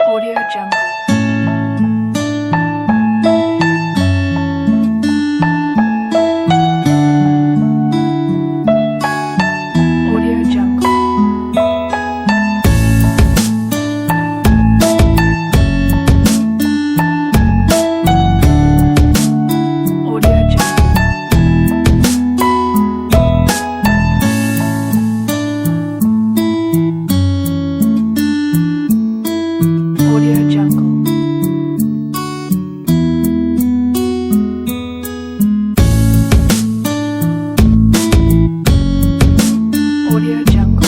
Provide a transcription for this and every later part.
Audio Jungle. Audio Jungle. Audio Jungle. Audio Jungle. Audio Jungle. Audio Jungle.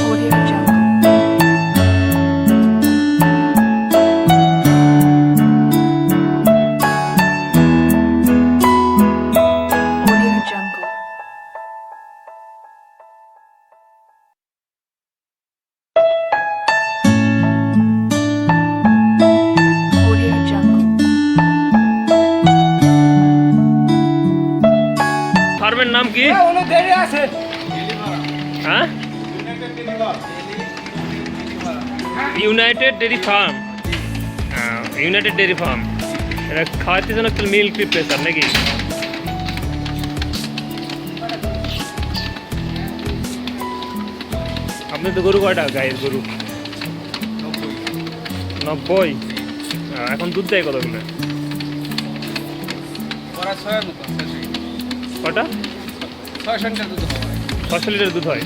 Audio Jungle. Audio Jungle. Audio Jungle. ফার্মের নাম কি? হ্যাঁ, United dairy farm. United dairy farm এটা খাওয়াতে জন্য একটা মিল্ক রিপ্লেসার নাকি? আপনি তো গরু কয়টা? গায়ের গরু 90। এখন দুধ দেয় কতগুলো? কটা? 600 লিটার দুধ হয়।